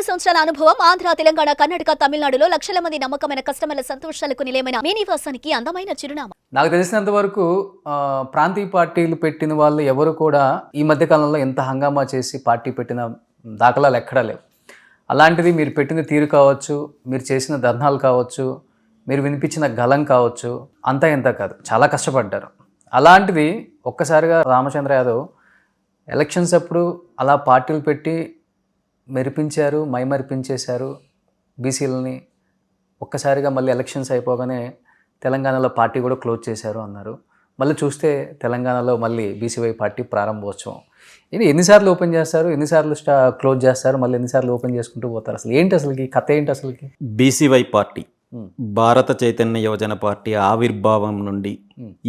సంవత్సరాల అనుభవం ఆంధ్ర, తెలంగాణ, కర్ణాటక, తమిళనాడులో లక్షల మంది నమ్మకమైన కస్టమర్ల సంతోషాలకు నిలయమైన మీ నివాసానికి అందమైన చిరునామా. నాకు తెలిసినంత వరకు ప్రాంతీయ పార్టీలు పెట్టిన వాళ్ళు ఎవరు కూడా ఈ మధ్య కాలంలో ఎంత హంగామా చేసి పార్టీ పెట్టిన దాఖలాలు ఎక్కడా లేవు. అలాంటిది మీరు పెట్టిన తీరు కావచ్చు, మీరు చేసిన ధర్నాలు కావచ్చు, మీరు వినిపించిన గలం కావచ్చు, అంతా ఎంత కాదు, చాలా కష్టపడ్డారు. అలాంటిది ఒక్కసారిగా రామచంద్ర యాదవ్ ఎలక్షన్స్ అప్పుడు అలా పార్టీలు పెట్టి మెరిపించారు, మైమరిపించేశారు బీసీలని. ఒక్కసారిగా మళ్ళీ ఎలక్షన్స్ అయిపోగానే తెలంగాణలో పార్టీ కూడా క్లోజ్ చేశారు అన్నారు. మళ్ళీ చూస్తే తెలంగాణలో మళ్ళీ బీసీవై పార్టీ ప్రారంభోత్సవం. ఇది ఎన్నిసార్లు ఓపెన్ చేస్తారు, ఎన్నిసార్లు క్లోజ్ చేస్తారు, మళ్ళీ ఎన్నిసార్లు ఓపెన్ చేసుకుంటూ పోతారు? అసలు ఏంటి, అసలుకి కథ ఏంటి అసలుకి? బీసీవై పార్టీ భారత చైతన్య యువజన పార్టీ ఆవిర్భావం నుండి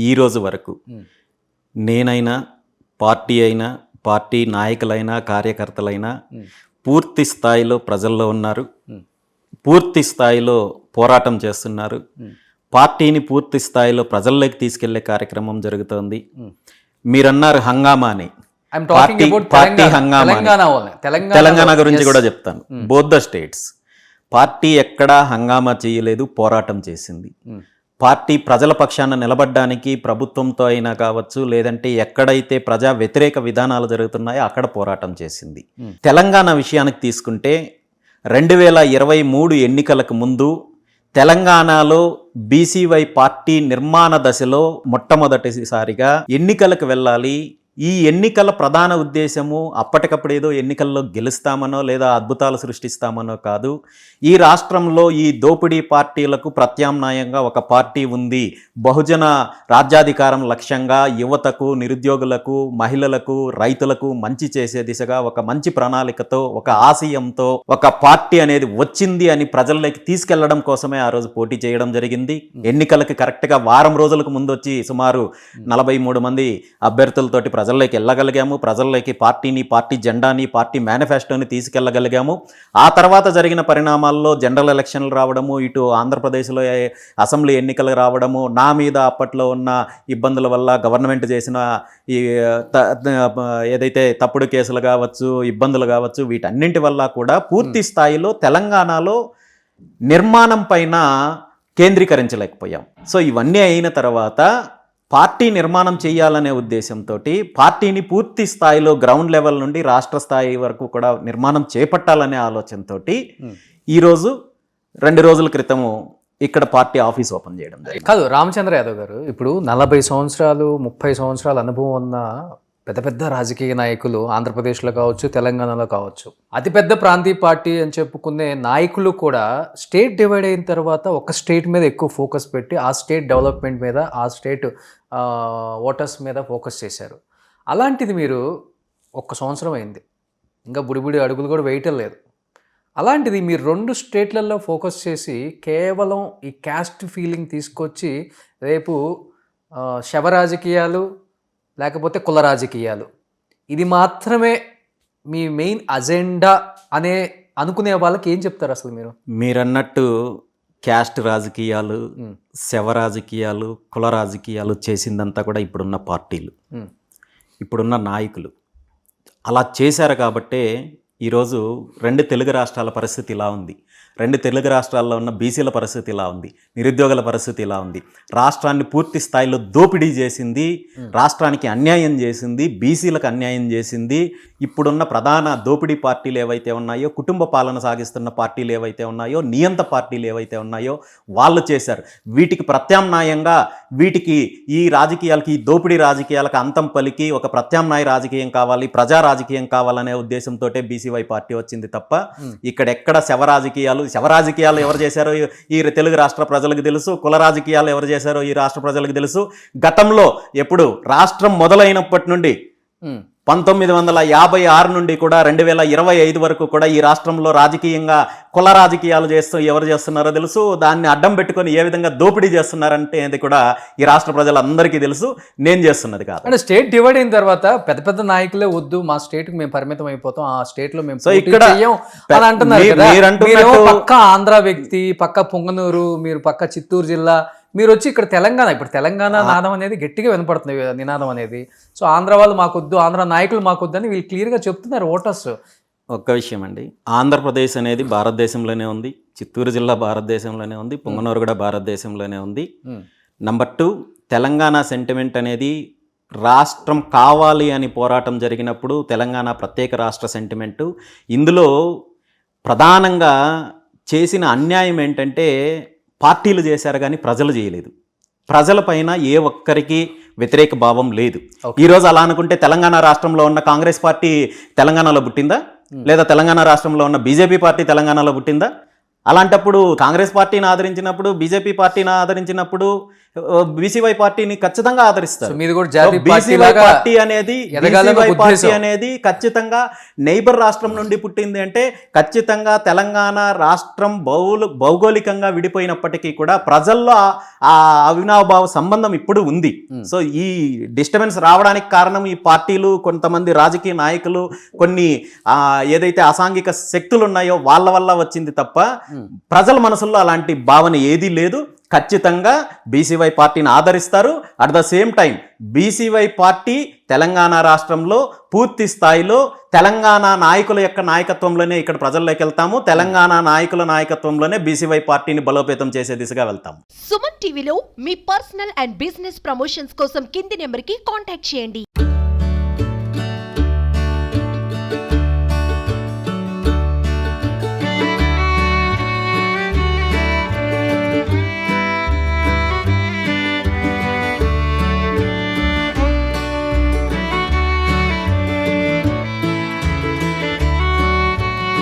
ఈ రోజు వరకు నేనైనా, పార్టీ అయినా, పార్టీ నాయకులైనా, కార్యకర్తలైనా పూర్తి స్థాయిలో ప్రజల్లో ఉన్నారు, పూర్తి స్థాయిలో పోరాటం చేస్తున్నారు, పార్టీని పూర్తి స్థాయిలో ప్రజల్లోకి తీసుకెళ్లే కార్యక్రమం జరుగుతోంది. మీరన్నారు హంగామా అని, పార్టీ హంగామా, తెలంగాణ గురించి కూడా చెప్తాను. బోత్ ద స్టేట్స్ పార్టీ ఎక్కడా హంగామా చేయలేదు, పోరాటం చేసింది. పార్టీ ప్రజల పక్షాన నిలబడ్డానికి ప్రభుత్వంతో అయినా కావచ్చు, లేదంటే ఎక్కడైతే ప్రజా వ్యతిరేక విధానాలు జరుగుతున్నాయో అక్కడ పోరాటం చేసింది. తెలంగాణ విషయానికి తీసుకుంటే 2023 ఎన్నికలకు ముందు తెలంగాణలో బీసీవై పార్టీ నిర్మాణ దశలో మొట్టమొదటిసారిగా ఎన్నికలకు వెళ్ళాలి. ఈ ఎన్నికల ప్రధాన ఉద్దేశము అప్పటికప్పుడు ఏదో ఎన్నికల్లో గెలుస్తామనో లేదా అద్భుతాలు సృష్టిస్తామనో కాదు. ఈ రాష్ట్రంలో ఈ దోపిడీ పార్టీలకు ప్రత్యామ్నాయంగా ఒక పార్టీ ఉంది. బహుజన రాజ్యాధికారం లక్ష్యంగా యువతకు, నిరుద్యోగులకు, మహిళలకు, రైతులకు మంచి చేసే దిశగా ఒక మంచి ప్రణాళికతో, ఒక ఆశయంతో ఒక పార్టీ అనేది వచ్చింది అని ప్రజల్లోకి తీసుకెళ్లడం కోసమే ఆ రోజు పోటీ చేయడం జరిగింది. ఎన్నికలకు కరెక్ట్గా వారం రోజులకు ముందు వచ్చి సుమారు 43 మంది అభ్యర్థులతోటి ప్రజల్లోకి వెళ్ళగలిగాము. ప్రజల్లోకి పార్టీని, పార్టీ జెండాని, పార్టీ మేనిఫెస్టోని తీసుకెళ్లగలిగాము. ఆ తర్వాత జరిగిన పరిణామాల్లో జనరల్ ఎలక్షన్లు రావడము, ఇటు ఆంధ్రప్రదేశ్లో అసెంబ్లీ ఎన్నికలు రావడము, నా మీద అప్పట్లో ఉన్న ఇబ్బందుల వల్ల గవర్నమెంట్ చేసిన ఈ ఏదైతే తప్పుడు కేసులు కావచ్చు, ఇబ్బందులు కావచ్చు, వీటన్నింటి వల్ల కూడా పూర్తి స్థాయిలో తెలంగాణలో నిర్మాణం పైన కేంద్రీకరించలేకపోయాం. సో ఇవన్నీ అయిన తర్వాత పార్టీ నిర్మాణం చేయాలనే ఉద్దేశంతో పార్టీని పూర్తి స్థాయిలో గ్రౌండ్ లెవెల్ నుండి రాష్ట్ర స్థాయి వరకు కూడా నిర్మాణం చేపట్టాలనే ఆలోచనతో ఈరోజు 2 రోజుల క్రితము ఇక్కడ పార్టీ ఆఫీస్ ఓపెన్ చేయడం జరిగింది. కాదు రామచంద్ర యాదవ్ గారు, ఇప్పుడు 40 సంవత్సరాలు 30 సంవత్సరాల అనుభవం ఉన్న పెద్ద పెద్ద రాజకీయ నాయకులు ఆంధ్రప్రదేశ్లో కావచ్చు, తెలంగాణలో కావచ్చు, అతిపెద్ద ప్రాంతీయ పార్టీ అని చెప్పుకునే నాయకులు కూడా స్టేట్ డివైడ్ అయిన తర్వాత ఒక స్టేట్ మీద ఎక్కువ ఫోకస్ పెట్టి ఆ స్టేట్ డెవలప్మెంట్ మీద, ఆ స్టేట్ ఓటర్స్ మీద ఫోకస్ చేశారు. అలాంటిది మీరు 1 సంవత్సరం అయింది, ఇంకా బుడిబుడి అడుగులు కూడా వేయటం లేదు. అలాంటిది మీరు 2 స్టేట్లలో ఫోకస్ చేసి కేవలం ఈ క్యాస్ట్ ఫీలింగ్ తీసుకొచ్చి రేపు శవ రాజకీయాలు లేకపోతే కుల రాజకీయాలు ఇది మాత్రమే మీ మెయిన్ అజెండా అనే అనుకునే వాళ్ళకి ఏం చెప్తారు అసలు మీరు? మీరన్నట్టు క్యాస్ట్ రాజకీయాలు, శవ రాజకీయాలు, కుల రాజకీయాలు చేసిందంతా కూడా ఇప్పుడున్న పార్టీలు, ఇప్పుడున్న నాయకులు అలా చేశారు. కాబట్టే ఈరోజు 2 తెలుగు రాష్ట్రాల పరిస్థితి ఇలా ఉంది. 2 తెలుగు రాష్ట్రాల్లో ఉన్న బీసీల పరిస్థితి ఇలా ఉంది, నిరుద్యోగుల పరిస్థితి ఇలా ఉంది. రాష్ట్రాన్ని పూర్తి స్థాయిలో దోపిడీ చేసింది, రాష్ట్రానికి అన్యాయం చేసింది, బీసీలకు అన్యాయం చేసింది. ఇప్పుడున్న ప్రధాన దోపిడీ పార్టీలు ఏవైతే ఉన్నాయో, కుటుంబ పాలన సాగిస్తున్న పార్టీలు ఏవైతే ఉన్నాయో, నియంత పార్టీలు ఏవైతే ఉన్నాయో వాళ్ళు చేశారు. వీటికి ప్రత్యామ్నాయంగా వీటికి ఈ రాజకీయాలకి, ఈ దోపిడీ రాజకీయాలకు అంతం పలికి ఒక ప్రత్యామ్నాయ రాజకీయం కావాలి, ప్రజా రాజకీయం కావాలనే ఉద్దేశంతో బీసీవై పార్టీ వచ్చింది తప్ప ఇక్కడెక్కడ శవ రాజకీయాలు ఎవరు చేశారో ఈ తెలుగు రాష్ట్ర ప్రజలకు తెలుసు, కుల రాజకీయాలు ఎవరు చేశారో ఈ రాష్ట్ర ప్రజలకు తెలుసు. గతంలో ఎప్పుడు రాష్ట్రం మొదలైనప్పటి నుండి 1956 నుండి కూడా 2025 వరకు కూడా ఈ రాష్ట్రంలో రాజకీయంగా కుల రాజకీయాలు ఎవరు చేస్తున్నారో తెలుసు. దాన్ని అడ్డం పెట్టుకొని ఏ విధంగా దోపిడీ చేస్తున్నారంటే అది కూడా ఈ రాష్ట్ర ప్రజలందరికీ తెలుసు. నేను చేస్తున్నది కాదు. అంటే స్టేట్ డివైడ్ అయిన తర్వాత పెద్ద పెద్ద నాయకులే వద్దు, మా స్టేట్కి మేము పరిమితం అయిపోతాం, ఆ స్టేట్ లో మేము ఇక్కడ అంటున్నారు. పక్క ఆంధ్ర వ్యక్తి, పక్క పొంగనూరు, మీరు పక్క చిత్తూరు జిల్లా, మీరు వచ్చి ఇక్కడ తెలంగాణ, ఇప్పుడు తెలంగాణ నాదం అనేది గట్టిగా వినపడుతుంది, నినాదం అనేది. సో ఆంధ్ర వాళ్ళు మాకొద్దు, ఆంధ్ర నాయకులు మాకొద్దు అని వీళ్ళు క్లియర్గా చెప్తున్నారు ఓటర్స్. ఒక్క విషయం అండి, ఆంధ్రప్రదేశ్ అనేది భారతదేశంలోనే ఉంది, చిత్తూరు జిల్లా భారతదేశంలోనే ఉంది, పొంగనూరు కూడా భారతదేశంలోనే ఉంది. నంబర్ 2, తెలంగాణ సెంటిమెంట్ అనేది రాష్ట్రం కావాలి అని పోరాటం జరిగినప్పుడు తెలంగాణ ప్రత్యేక రాష్ట్ర సెంటిమెంటు. ఇందులో ప్రధానంగా చేసిన అన్యాయం ఏంటంటే పార్టీలు చేశారు కానీ ప్రజలు చేయలేదు. ప్రజలపైన ఏ ఒక్కరికి వ్యతిరేక భావం లేదు. ఈరోజు అలా అనుకుంటే తెలంగాణ రాష్ట్రంలో ఉన్న కాంగ్రెస్ పార్టీ తెలంగాణలో పుట్టిందా, లేదా తెలంగాణ రాష్ట్రంలో ఉన్న బీజేపీ పార్టీ తెలంగాణలో పుట్టిందా? అలాంటప్పుడు కాంగ్రెస్ పార్టీని ఆదరించినప్పుడు, బీజేపీ పార్టీని ఆదరించినప్పుడు బీసీవై పార్టీని ఖచ్చితంగా ఆదరిస్తారు. మీది కూడా జాతీయ బీసీవై పార్టీ అనేది బీసీవై పార్టీ అనేది ఖచ్చితంగా నైబర్ రాష్ట్రం నుండి పుట్టింది అంటే ఖచ్చితంగా తెలంగాణ రాష్ట్రం భౌగోళికంగా విడిపోయినప్పటికీ కూడా ప్రజల్లో ఆ అవినాభావ సంబంధం ఇప్పుడు ఉంది. సో ఈ డిస్టర్బెన్స్ రావడానికి కారణం ఈ పార్టీలు, కొంతమంది రాజకీయ నాయకులు, కొన్ని ఏదైతే అసాంఘిక శక్తులు ఉన్నాయో వాళ్ళ వల్ల వచ్చింది తప్ప ప్రజల మనసుల్లో అలాంటి భావన ఏదీ లేదు. ఖచ్చితంగా బీసీవై పార్టీని ఆదరిస్తారు. At the same time BCY party Telangana రాష్ట్రంలో పూర్తి స్థాయిలో తెలంగాణ నాయకుల యొక్క నాయకత్వంలోనే ఇక్కడ ప్రజల్లోకి వెళ్తాము. తెలంగాణ నాయకుల నాయకత్వంలోనే బీసీవై పార్టీని బలోపేతం చేసే దిశగా వెళ్తాము. సుమన్ టీవీలో మీ పర్సనల్ అండ్ బిజినెస్ ప్రమోషన్స్ కోసం కింది నెంబర్కి కాంటాక్ట్ చేయండి.